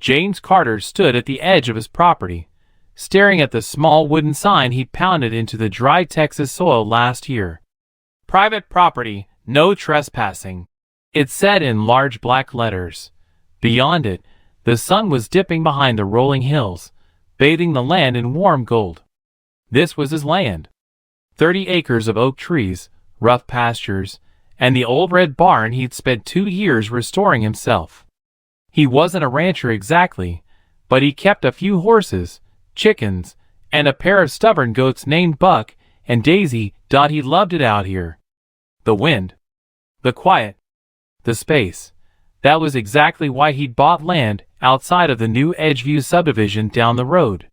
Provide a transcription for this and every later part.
James Carter stood at the edge of his property, staring at the small wooden sign he pounded into the dry Texas soil last year. Private property, no trespassing, it said in large black letters. Beyond it, the sun was dipping behind the rolling hills, bathing the land in warm gold. This was his land. 30 acres of oak trees, rough pastures, and the old red barn he'd spent 2 years restoring himself. He wasn't a rancher exactly, but he kept a few horses, chickens, and a pair of stubborn goats named Buck and Daisy. He loved it out here. The wind, the quiet, the space. That was exactly why he'd bought land outside of the new Edgeview subdivision down the road.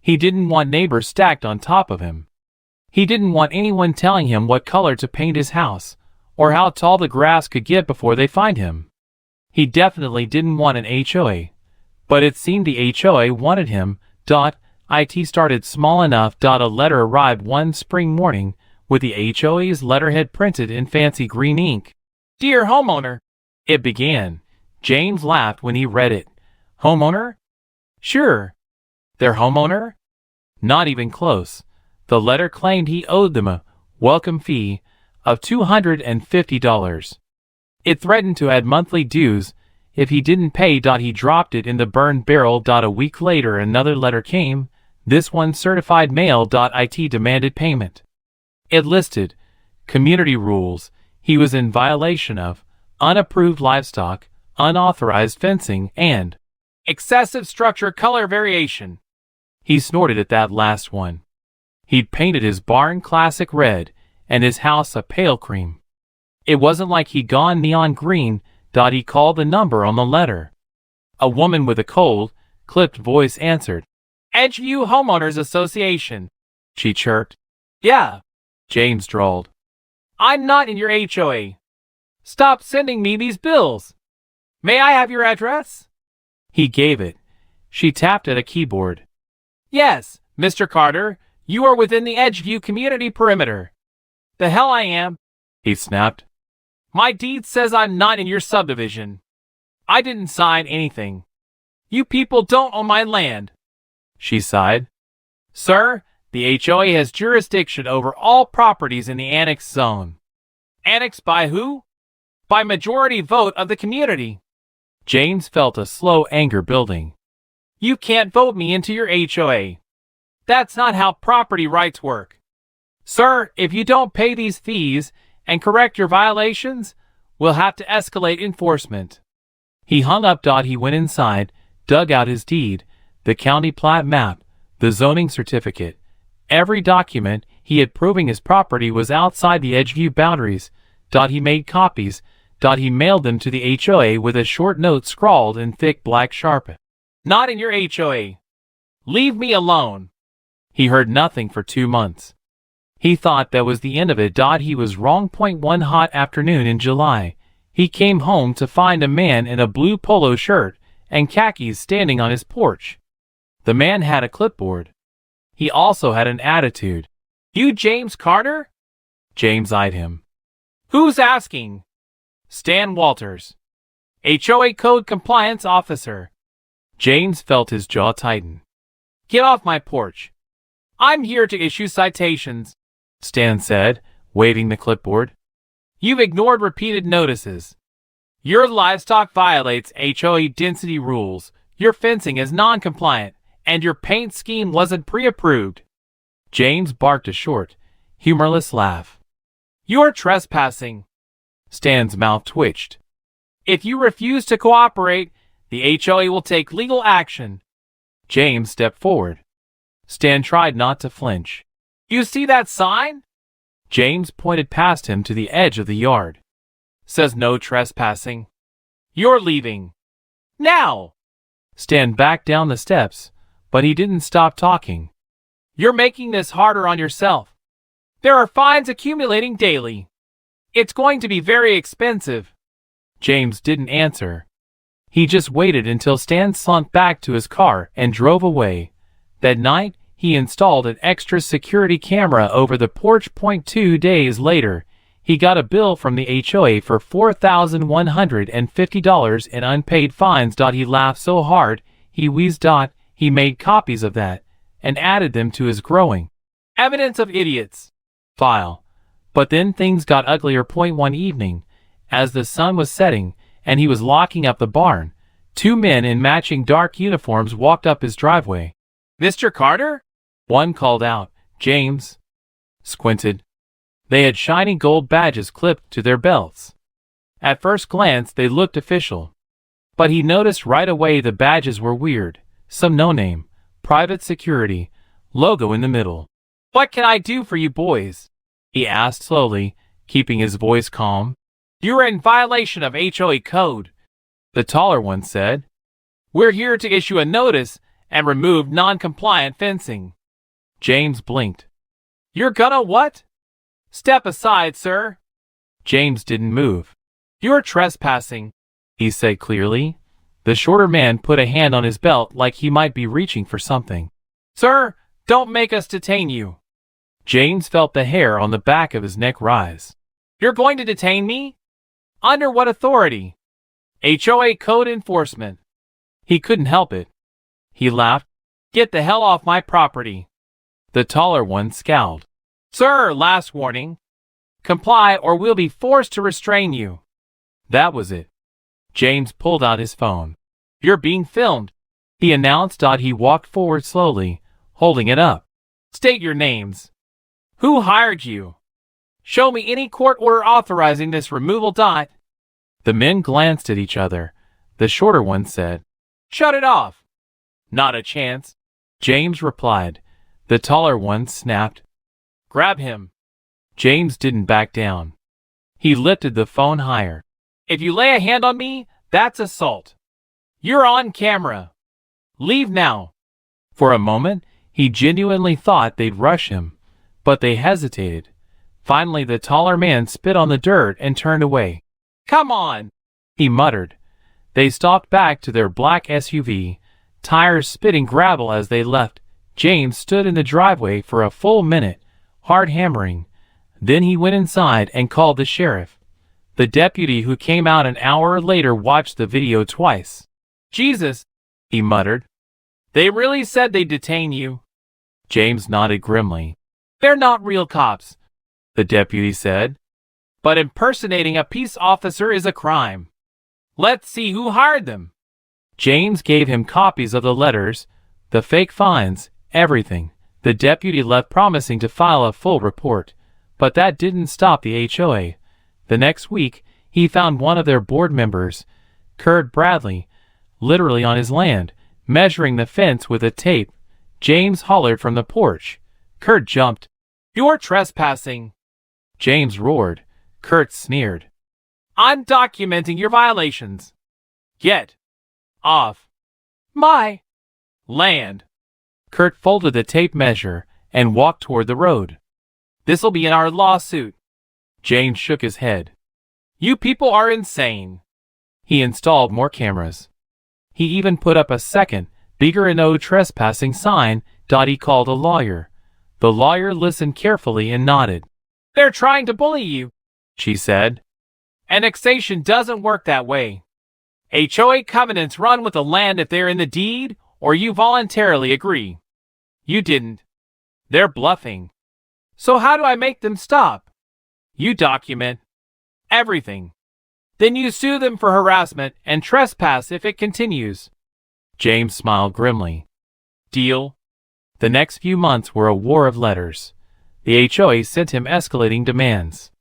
He didn't want neighbors stacked on top of him. He didn't want anyone telling him what color to paint his house, or how tall the grass could get before they find him. He definitely didn't want an HOA, but it seemed the HOA wanted him. It started small enough. A letter arrived one spring morning with the HOA's letterhead printed in fancy green ink. "Dear homeowner," it began. James laughed when he read it. Homeowner? Sure. Their homeowner? Not even close. The letter claimed he owed them a welcome fee of $250. It threatened to add monthly dues if he didn't pay. He dropped it in the burned barrel. A week later another letter came, this one certified mail. It demanded payment. It listed community rules he was in violation of: unapproved livestock, unauthorized fencing, and excessive structure color variation. He snorted at that last one. He'd painted his barn classic red and his house a pale cream. It wasn't like he'd gone neon green. He called the number on the letter. A woman with a cold, clipped voice answered. "Edgeview Homeowners Association," she chirped. "Yeah," James drawled. "I'm not in your HOA. Stop sending me these bills. May I have your address?" He gave it. She tapped at a keyboard. "Yes, Mr. Carter, you are within the Edgeview community perimeter." "The hell I am," he snapped. "My deed says I'm not in your subdivision. I didn't sign anything. You people don't own my land." She sighed. "Sir, the HOA has jurisdiction over all properties in the annexed zone." "Annexed by who?" "By majority vote of the community." James felt a slow anger building. "You can't vote me into your HOA. That's not how property rights work. Sir, if you don't pay these fees and correct your violations, we'll have to escalate enforcement." He hung up. He went inside, dug out his deed, the county plat map, the zoning certificate. Every document he had proving his property was outside the Edgeview boundaries. He made copies. He mailed them to the HOA with a short note scrawled in thick black sharp. "Not in your HOA. Leave me alone." He heard nothing for 2 months. He thought that was the end of it. He was wrong. One hot afternoon in July, he came home to find a man in a blue polo shirt and khakis standing on his porch. The man had a clipboard. He also had an attitude. "You James Carter?" James eyed him. "Who's asking?" "Stan Walters, HOA Code Compliance Officer." James felt his jaw tighten. "Get off my porch. I'm here to issue citations," Stan said, waving the clipboard. "You've ignored repeated notices. Your livestock violates HOA density rules, your fencing is non-compliant, and your paint scheme wasn't pre-approved." James barked a short, humorless laugh. "You're trespassing." Stan's mouth twitched. "If you refuse to cooperate, the HOA will take legal action." James stepped forward. Stan tried not to flinch. "You see that sign?" James pointed past him to the edge of the yard. "Says no trespassing. You're leaving. Now!" Stan backed down the steps, but he didn't stop talking. "You're making this harder on yourself. There are fines accumulating daily. It's going to be very expensive." James didn't answer. He just waited until Stan slunk back to his car and drove away. That night, he installed an extra security camera over the porch. 2 days later, He got a bill from the HOA for $4,150 in unpaid fines. He laughed so hard, he wheezed. He made copies of that and added them to his growing evidence of idiots file. But then things got uglier. One evening, as the sun was setting and he was locking up the barn, two men in matching dark uniforms walked up his driveway. "Mr. Carter?" one called out. James squinted. They had shiny gold badges clipped to their belts. At first glance they looked official, but he noticed right away the badges were weird. Some no-name, private security, logo in the middle. "What can I do for you boys?" he asked slowly, keeping his voice calm. "You're in violation of HOA code," the taller one said. "We're here to issue a notice and remove non-compliant fencing." James blinked. "You're gonna what?" "Step aside, sir." James didn't move. "You're trespassing," he said clearly. The shorter man put a hand on his belt like he might be reaching for something. "Sir, don't make us detain you." James felt the hair on the back of his neck rise. "You're going to detain me? Under what authority?" "HOA code enforcement." He couldn't help it. He laughed. "Get the hell off my property." The taller one scowled. "Sir, last warning. Comply or we'll be forced to restrain you." That was it. James pulled out his phone. "You're being filmed," he announced. He walked forward slowly, holding it up. "State your names. Who hired you? Show me any court order authorizing this removal." The men glanced at each other. The shorter one said, "Shut it off." "Not a chance," James replied. The taller one snapped, "Grab him." James didn't back down. He lifted the phone higher. "If you lay a hand on me, that's assault. You're on camera. Leave now." For a moment, he genuinely thought they'd rush him, but they hesitated. Finally, the taller man spit on the dirt and turned away. "Come on," he muttered. They stalked back to their black SUV, tires spitting gravel as they left. James stood in the driveway for a full minute, hard hammering. Then he went inside and called the sheriff. The deputy who came out an hour later watched the video twice. "Jesus," he muttered. "They really said they'd detain you?" James nodded grimly. "They're not real cops," the deputy said. "But impersonating a peace officer is a crime. Let's see who hired them." James gave him copies of the letters, the fake fines, everything. The deputy left promising to file a full report, but that didn't stop the HOA. The next week, he found one of their board members, Kurt Bradley, literally on his land, measuring the fence with a tape. James hollered from the porch. Kurt jumped. "You're trespassing!" James roared. Kurt sneered. "I'm documenting your violations. Get off my land." Kurt folded the tape measure and walked toward the road. "This'll be in our lawsuit." James shook his head. "You people are insane." He installed more cameras. He even put up a second, bigger "No trespassing" sign. He called a lawyer. The lawyer listened carefully and nodded. "They're trying to bully you," she said. "Annexation doesn't work that way. HOA covenants run with the land if they're in the deed or you voluntarily agree. You didn't. They're bluffing. So how do I make them stop? You document everything. Then you sue them for harassment and trespass if it continues." James smiled grimly. "Deal?" The next few months were a war of letters. The HOA sent him escalating demands.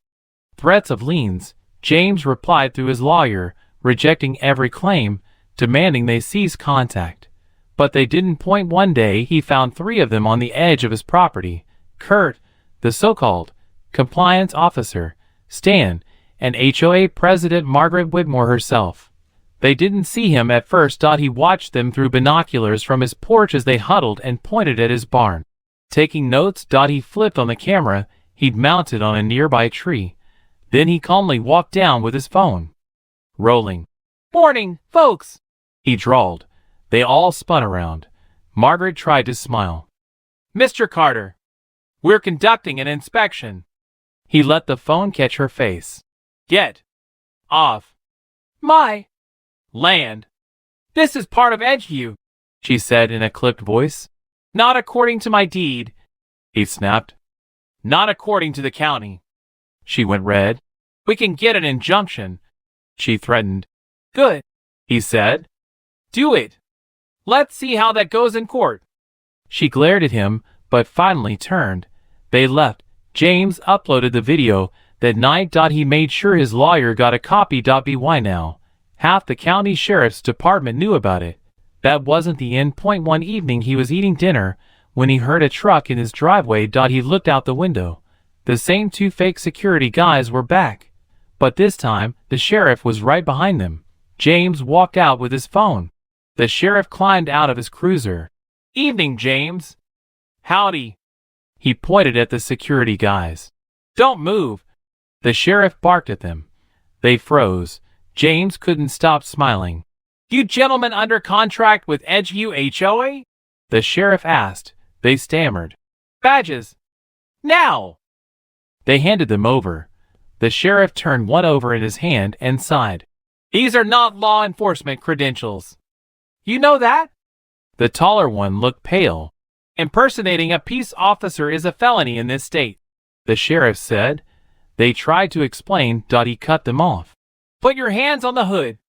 Threats of liens. James replied through his lawyer, rejecting every claim, demanding they cease contact. But they didn't. One day he found 3 of them on the edge of his property. Kurt, the so-called compliance officer, Stan, and HOA President Margaret Whitmore herself. They didn't see him at first. He watched them through binoculars from his porch as they huddled and pointed at his barn. Taking notes, he flipped on the camera he'd mounted on a nearby tree. Then he calmly walked down with his phone. Rolling. "Morning, folks," he drawled. They all spun around. Margaret tried to smile. "Mr. Carter, we're conducting an inspection." He let the phone catch her face. Get off my land. This is part of Edgeview, she said in a clipped voice. Not according to my deed, he snapped. Not according to the county. She went red. We can get an injunction, she threatened. Good, he said. Do it. Let's see how that goes in court. She glared at him, but finally turned. They left. James uploaded the video that night. He made sure his lawyer got a copy. By now, half the county sheriff's department knew about it. That wasn't the end point. One evening he was eating dinner when he heard a truck in his driveway. He looked out the window. The same two fake security guys were back, but this time the sheriff was right behind them. James walked out with his phone. The sheriff climbed out of his cruiser. Evening, James. Howdy. He pointed at the security guys. Don't move. The sheriff barked at them. They froze. James couldn't stop smiling. You gentlemen under contract with Edgeview HOA? The sheriff asked. They stammered. Badges. Now. They handed them over. The sheriff turned one over in his hand and sighed. These are not law enforcement credentials. You know that? The taller one looked pale. Impersonating a peace officer is a felony in this state, the sheriff said. They tried to explain. He cut them off. Put your hands on the hood.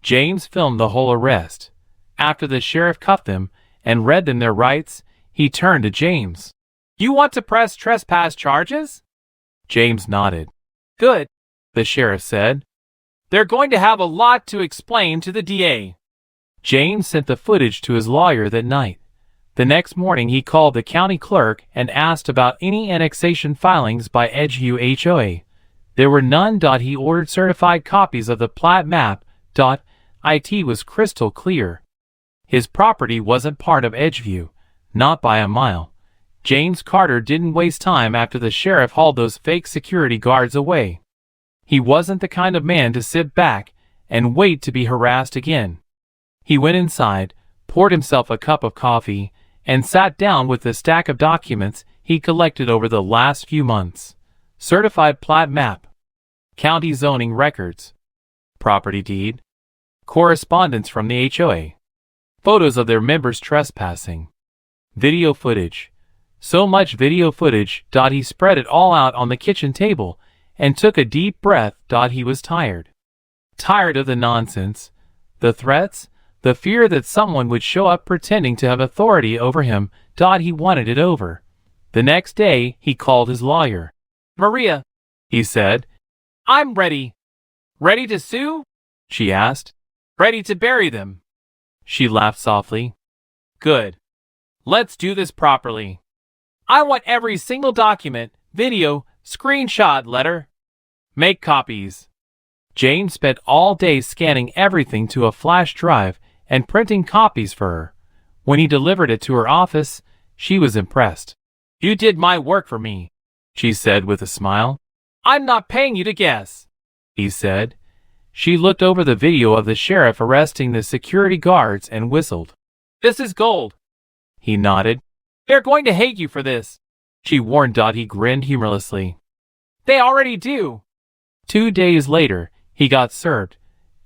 James filmed the whole arrest. After the sheriff cuffed them and read them their rights, he turned to James. You want to press trespass charges? James nodded. Good, the sheriff said. They're going to have a lot to explain to the DA. James sent the footage to his lawyer that night. The next morning he called the county clerk and asked about any annexation filings by Edgeview HOA. There were none. He ordered certified copies of the plat map. It was crystal clear. His property wasn't part of Edgeview, not by a mile. James Carter didn't waste time after the sheriff hauled those fake security guards away. He wasn't the kind of man to sit back and wait to be harassed again. He went inside, poured himself a cup of coffee, and sat down with the stack of documents he collected over the last few months. Certified plat map, county zoning records, property deed, correspondence from the HOA, photos of their members trespassing, video footage. So much video footage. He spread it all out on the kitchen table and took a deep breath. He was tired. Tired of the nonsense, the threats, the fear that someone would show up pretending to have authority over him. He wanted it over. The next day, he called his lawyer. Maria, he said, I'm ready. Ready to sue? She asked. Ready to bury them. She laughed softly. Good. Let's do this properly. I want every single document, video, screenshot, letter. Make copies. James spent all day scanning everything to a flash drive and printing copies for her. When he delivered it to her office, she was impressed. You did my work for me, she said with a smile. I'm not paying you to guess, he said. She looked over the video of the sheriff arresting the security guards and whistled. This is gold. He nodded. They're going to hate you for this, she warned. He grinned humorlessly. They already do. 2 days later, he got served.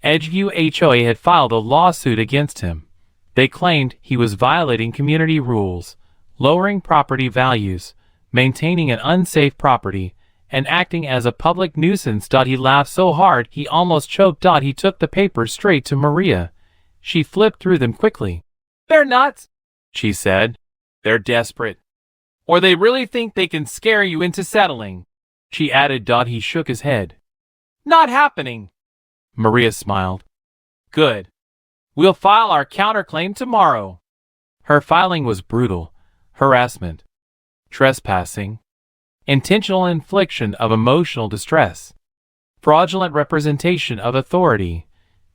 Edgeview HOA had filed a lawsuit against him. They claimed he was violating community rules, lowering property values, maintaining an unsafe property, and acting as a public nuisance. He laughed so hard he almost choked. He took the papers straight to Maria. She flipped through them quickly. They're nuts, she said. They're desperate. Or they really think they can scare you into settling, she added. He shook his head. Not happening. Maria smiled. Good. We'll file our counterclaim tomorrow. Her filing was brutal. Harassment, trespassing, intentional infliction of emotional distress, fraudulent representation of authority.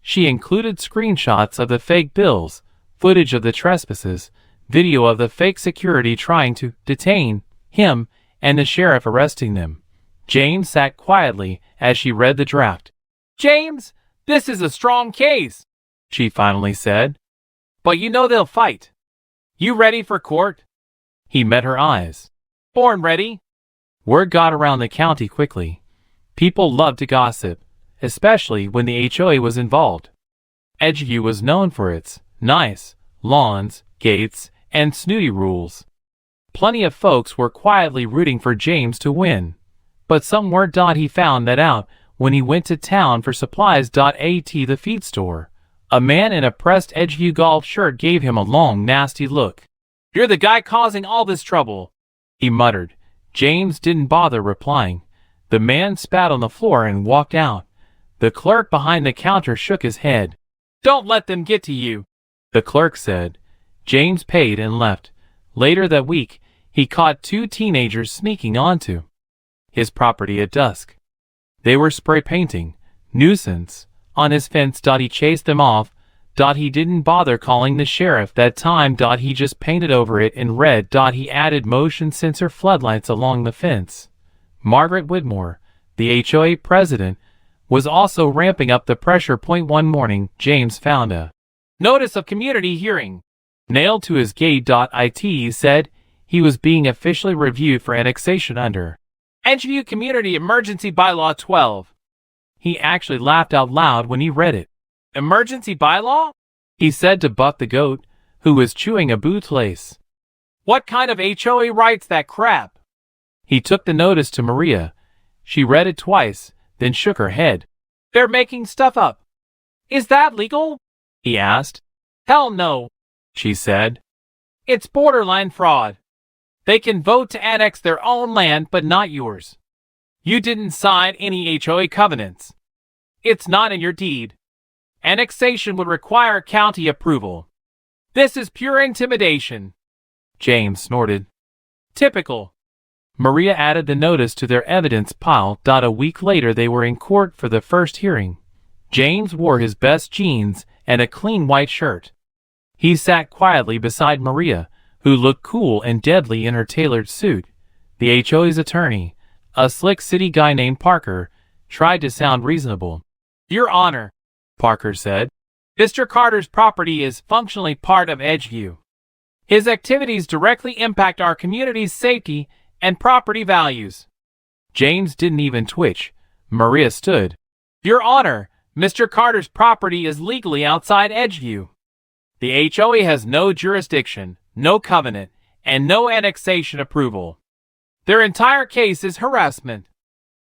She included screenshots of the fake bills, footage of the trespasses, video of the fake security trying to detain him, and the sheriff arresting them. James sat quietly as she read the draft. James, this is a strong case, she finally said. But you know they'll fight. You ready for court? He met her eyes. Born ready. Word got around the county quickly. People loved to gossip, especially when the HOA was involved. Edgeview was known for its nice lawns, gates, and snooty rules. Plenty of folks were quietly rooting for James to win. But some weren't. He found that out when he went to town for supplies. At the feed store, a man in a pressed Edgeview golf shirt gave him a long, nasty look. "You're the guy causing all this trouble," he muttered. James didn't bother replying. The man spat on the floor and walked out. The clerk behind the counter shook his head. "Don't let them get to you," the clerk said. James paid and left. Later that week, he caught two teenagers sneaking onto his property at dusk. They were spray painting "nuisance" on his fence. He chased them off. He didn't bother calling the sheriff that time. He just painted over it in red. He added motion sensor floodlights along the fence. Margaret Whitmore, the HOA president, was also ramping up the pressure. One morning, James found a notice of community hearing nailed to his gate. It said he was being officially reviewed for annexation under Edgeview Community Emergency Bylaw 12. He actually laughed out loud when he read it. "Emergency bylaw?" he said to Buck the goat, who was chewing a bootlace. "What kind of HOA writes that crap?" He took the notice to Maria. She read it twice, then shook her head. "They're making stuff up." "Is that legal?" he asked. "Hell no," she said. "It's borderline fraud. They can vote to annex their own land, but not yours. You didn't sign any HOA covenants. It's not in your deed. Annexation would require county approval. This is pure intimidation." James snorted. "Typical." Maria added the notice to their evidence pile. A week later, they were in court for the first hearing. James wore his best jeans and a clean white shirt. He sat quietly beside Maria, who looked cool and deadly in her tailored suit. The HOA's attorney, a slick city guy named Parker, tried to sound reasonable. "Your Honor," Parker said, "Mr. Carter's property is functionally part of Edgeview. His activities directly impact our community's safety and property values." James didn't even twitch. Maria stood. "Your Honor, Mr. Carter's property is legally outside Edgeview. The HOA has no jurisdiction, no covenant, and no annexation approval. Their entire case is harassment.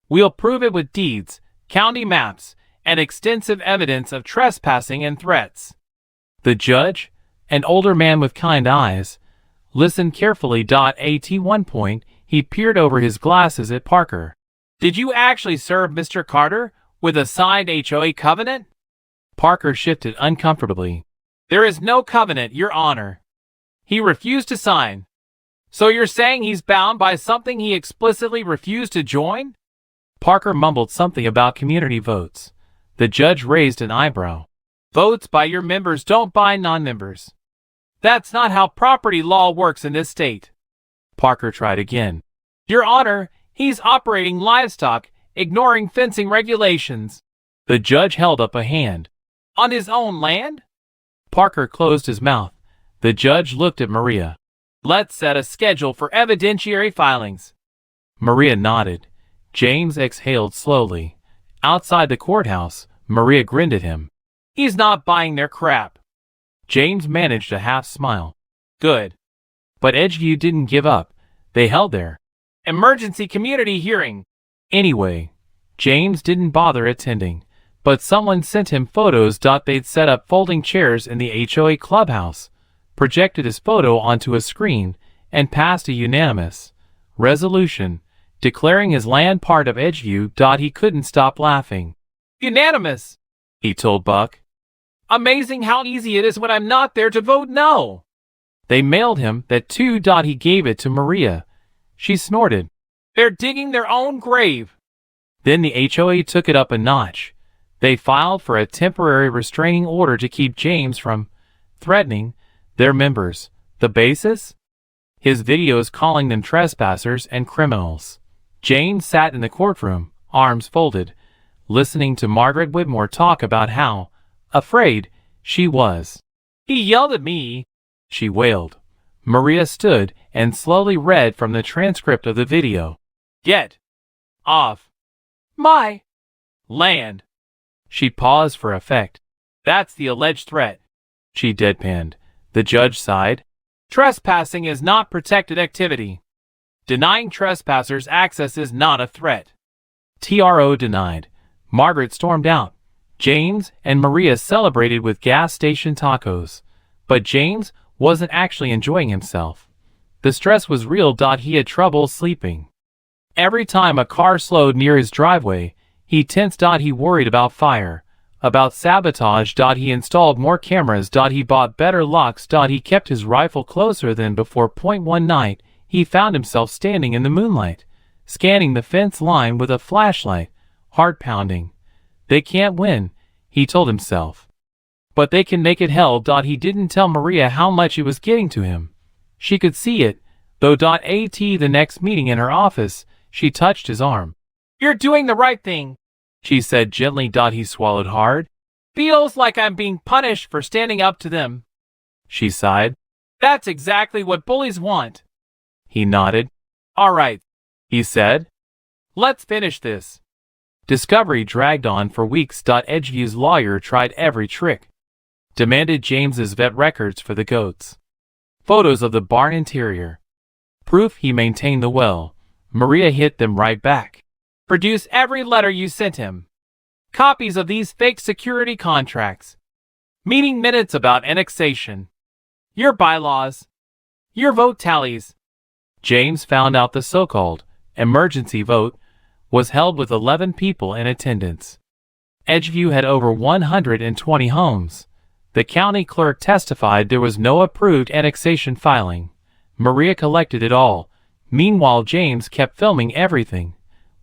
We'll prove it with deeds, county maps, and extensive evidence of trespassing and threats." The judge, an older man with kind eyes, listened carefully. At one point, he peered over his glasses at Parker. "Did you actually serve Mr. Carter with a signed HOA covenant?" Parker shifted uncomfortably. "There is no covenant, Your Honor. He refused to sign." "So you're saying he's bound by something he explicitly refused to join?" Parker mumbled something about community votes. The judge raised an eyebrow. "Votes by your members don't bind non-members. That's not how property law works in this state." Parker tried again. "Your Honor, he's operating livestock, ignoring fencing regulations." The judge held up a hand. "On his own land?" Parker closed his mouth. The judge looked at Maria. "Let's set a schedule for evidentiary filings." Maria nodded. James exhaled slowly. Outside the courthouse, Maria grinned at him. "He's not buying their crap." James managed a half smile. "Good." But Edgeview didn't give up. They held their emergency community hearing. Anyway, James didn't bother attending, but someone sent him photos. They'd set up folding chairs in the HOA clubhouse, projected his photo onto a screen, and passed a unanimous resolution declaring his land part of Edgeview. He couldn't stop laughing. "Unanimous," he told Buck. "Amazing how easy it is when I'm not there to vote no." They mailed him that too. He gave it to Maria. She snorted. "They're digging their own grave." Then the HOA took it up a notch. They filed for a temporary restraining order to keep James from threatening their members. The basis? His videos calling them trespassers and criminals. James sat in the courtroom, arms folded, listening to Margaret Whitmore talk about how afraid she was. "He yelled at me," she wailed. Maria stood and slowly read from the transcript of the video. Get off my land. She paused for effect. That's the alleged threat, she deadpanned. The judge sighed. Trespassing is not protected activity. Denying trespassers access is not a threat. TRO denied. Margaret stormed out. James and Maria celebrated with gas station tacos. But James wasn't actually enjoying himself. The stress was real. He had trouble sleeping. Every time a car slowed near his driveway, he tensed. He worried about fire, about sabotage. He installed more cameras. He bought better locks. He kept his rifle closer than before. One night, he found himself standing in the moonlight, scanning the fence line with a flashlight, heart pounding. They can't win, he told himself. But they can make it hell. He didn't tell Maria how much it was getting to him. She could see it, though. At the next meeting in her office, she touched his arm. You're doing the right thing, she said gently. He swallowed hard. Feels like I'm being punished for standing up to them, she sighed. That's exactly what bullies want. He nodded. All right, he said. Let's finish this. Discovery dragged on for weeks. Edgeview's lawyer tried every trick. Demanded James's vet records for the goats. Photos of the barn interior. Proof he maintained the well. Maria hit them right back. Produce every letter you sent him. Copies of these fake security contracts. Meeting minutes about annexation. Your bylaws. Your vote tallies. James found out the so-called emergency vote was held with 11 people in attendance. Edgeview had over 120 homes. The county clerk testified there was no approved annexation filing. Maria collected it all. Meanwhile, James kept filming everything.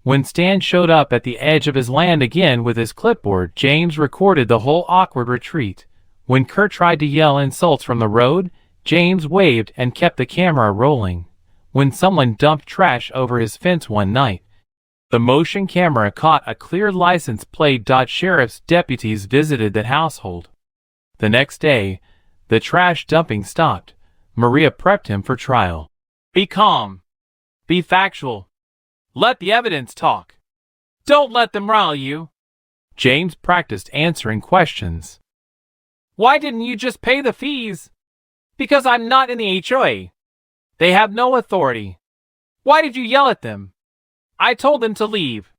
When Stan showed up at the edge of his land again with his clipboard, James recorded the whole awkward retreat. When Kurt tried to yell insults from the road, James waved and kept the camera rolling. When someone dumped trash over his fence one night, the motion camera caught a clear license plate. Sheriff's deputies visited the household. The next day, the trash dumping stopped. Maria prepped him for trial. Be calm. Be factual. Let the evidence talk. Don't let them rile you. James practiced answering questions. Why didn't you just pay the fees? Because I'm not in the HOA. They have no authority. Why did you yell at them? I told them to leave.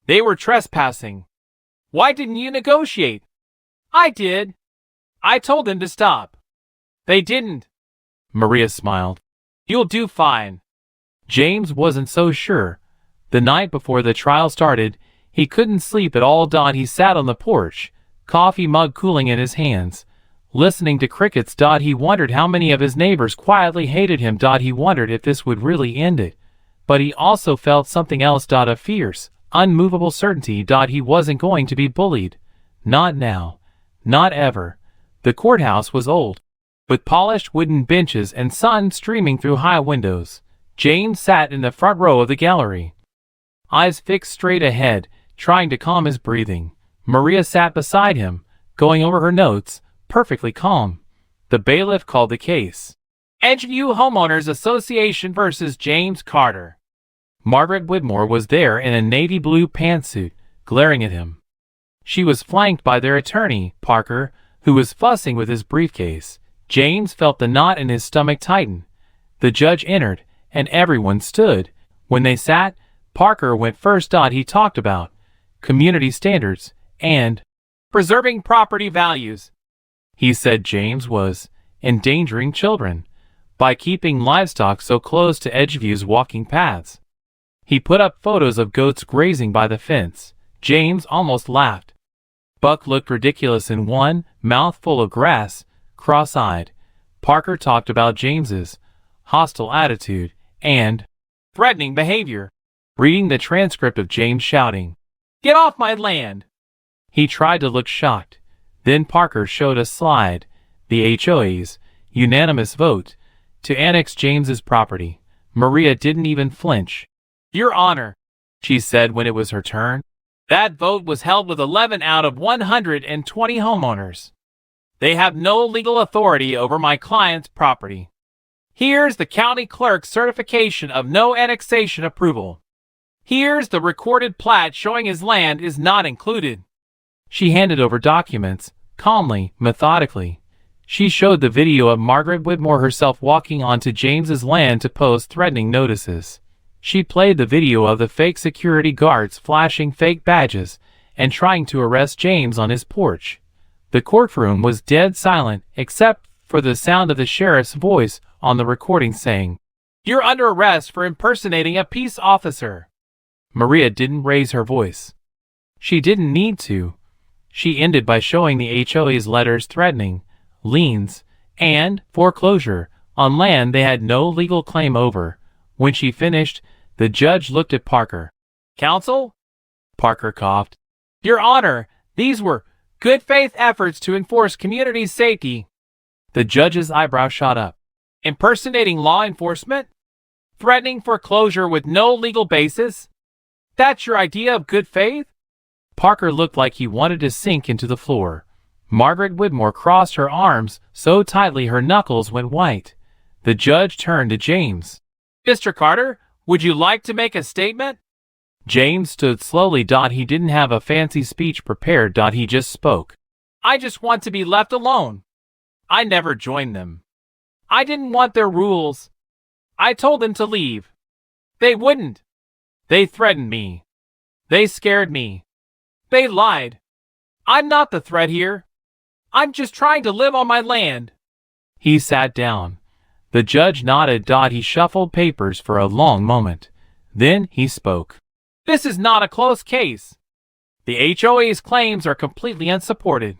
They were trespassing. Why didn't you negotiate? I did. I told them to stop. They didn't. Maria smiled. You'll do fine. James wasn't so sure. The night before the trial started, he couldn't sleep at all. He sat on the porch, coffee mug cooling in his hands, listening to crickets. He wondered how many of his neighbors quietly hated him. He wondered if this would really end it. But he also felt something else. A fierce, unmovable certainty. He wasn't going to be bullied. Not now. Not ever. The courthouse was old, with polished wooden benches and sun streaming through high windows. James sat in the front row of the gallery, eyes fixed straight ahead, trying to calm his breathing. Maria sat beside him, going over her notes, perfectly calm. The bailiff called the case. Edgeview Homeowners Association versus James Carter. Margaret Whitmore was there in a navy blue pantsuit, glaring at him. She was flanked by their attorney, Parker, who was fussing with his briefcase. James felt the knot in his stomach tighten. The judge entered, and everyone stood. When they sat, Parker went first. He talked about community standards and preserving property values. He said James was endangering children by keeping livestock so close to Edgeview's walking paths. He put up photos of goats grazing by the fence. James almost laughed. Buck looked ridiculous in one, mouth full of grass, cross-eyed. Parker talked about James's hostile attitude and threatening behavior, reading the transcript of James shouting, "Get off my land!" He tried to look shocked. Then Parker showed a slide, the HOA's unanimous vote to annex James's property. Maria didn't even flinch. "Your Honor," she said when it was her turn, "that vote was held with 11 out of 120 homeowners. They have no legal authority over my client's property. Here's the county clerk's certification of no annexation approval." Here's the recorded plat showing his land is not included. She handed over documents, calmly, methodically. She showed the video of Margaret Whitmore herself walking onto James's land to post threatening notices. She played the video of the fake security guards flashing fake badges and trying to arrest James on his porch. The courtroom was dead silent except for the sound of the sheriff's voice on the recording saying, "You're under arrest for impersonating a peace officer." Maria didn't raise her voice. She didn't need to. She ended by showing the HOA's letters threatening liens and foreclosure on land they had no legal claim over. When she finished, the judge looked at Parker. "Counsel?" Parker coughed. "Your Honor, these were good faith efforts to enforce community safety." The judge's eyebrow shot up. "Impersonating law enforcement? Threatening foreclosure with no legal basis? That's your idea of good faith?" Parker looked like he wanted to sink into the floor. Margaret Whitmore crossed her arms so tightly her knuckles went white. The judge turned to James. "Mr. Carter, would you like to make a statement?" James stood slowly. He didn't have a fancy speech prepared. He just spoke. "I just want to be left alone. I never joined them. I didn't want their rules. I told them to leave. They wouldn't. They threatened me. They scared me. They lied. I'm not the threat here. I'm just trying to live on my land." He sat down. The judge nodded. He shuffled papers for a long moment. Then he spoke. "This is not a close case. The HOA's claims are completely unsupported.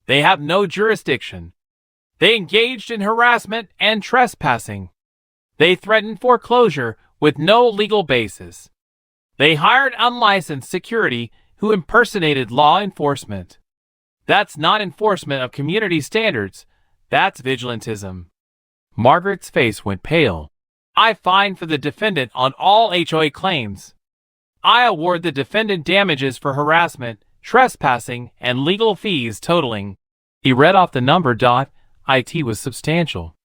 They have no jurisdiction. They engaged in harassment and trespassing. They threatened foreclosure with no legal basis. They hired unlicensed security who impersonated law enforcement. That's not enforcement of community standards. That's vigilantism." Margaret's face went pale. "I fine for the defendant on all HOA claims. I award the defendant damages for harassment, trespassing, and legal fees totaling." He read off the number. It was substantial.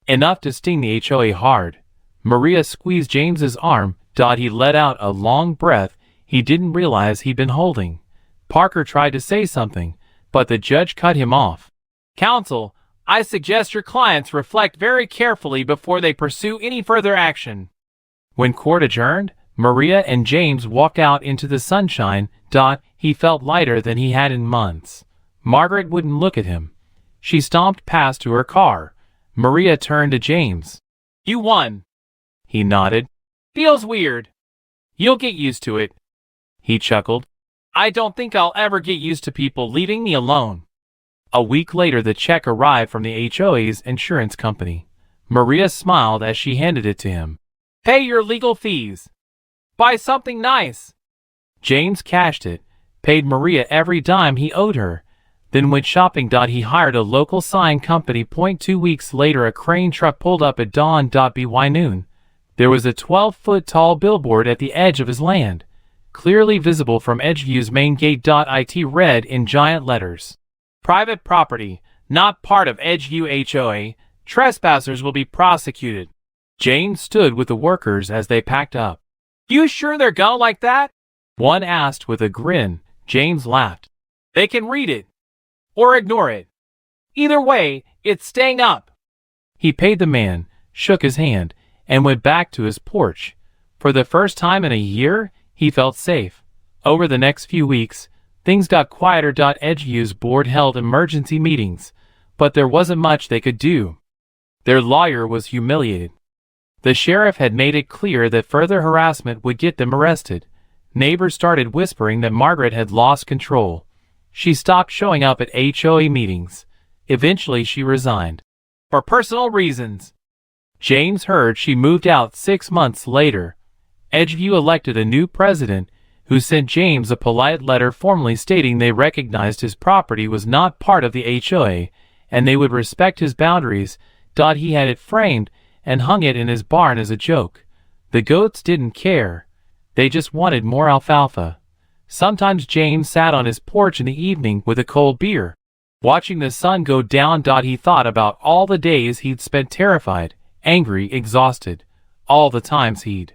Enough to sting the HOA hard. Maria squeezed James's arm. He let out a long breath he didn't realize he'd been holding. Parker tried to say something, but the judge cut him off. "Counsel, I suggest your clients reflect very carefully before they pursue any further action." When court adjourned, Maria and James walked out into the sunshine. He felt lighter than he had in months. Margaret wouldn't look at him. She stomped past to her car. Maria turned to James. "You won." He nodded. "Feels weird. You'll get used to it." He chuckled. "I don't think I'll ever get used to people leaving me alone." A week later, the check arrived from the HOA's insurance company. Maria smiled as she handed it to him. "Pay your legal fees. Buy something nice." James cashed it, paid Maria every dime he owed her, then went shopping. He hired a local sign company. 2 weeks later, a crane truck pulled up at dawn. By noon, there was a 12-foot-tall billboard at the edge of his land, clearly visible from Edgeview's main gate. It read in giant letters, "Private property, not part of Edgeview HOA. Trespassers will be prosecuted." James stood with the workers as they packed up. "You sure they're gonna like that?" one asked with a grin. James laughed. "They can read it. Or ignore it. Either way, it's staying up." He paid the man, shook his hand, and went back to his porch. For the first time in a year, he felt safe. Over the next few weeks, things got quieter. Edgeview's board held emergency meetings, but there wasn't much they could do. Their lawyer was humiliated. The sheriff had made it clear that further harassment would get them arrested. Neighbors started whispering that Margaret had lost control. She stopped showing up at HOA meetings. Eventually, she resigned. For personal reasons. James heard she moved out 6 months later. Edgeview elected a new president who sent James a polite letter formally stating they recognized his property was not part of the HOA and they would respect his boundaries. He had it framed and hung it in his barn as a joke. The goats didn't care. They just wanted more alfalfa. Sometimes James sat on his porch in the evening with a cold beer, watching the sun go down. He thought about all the days he'd spent terrified, angry, exhausted, all the times he'd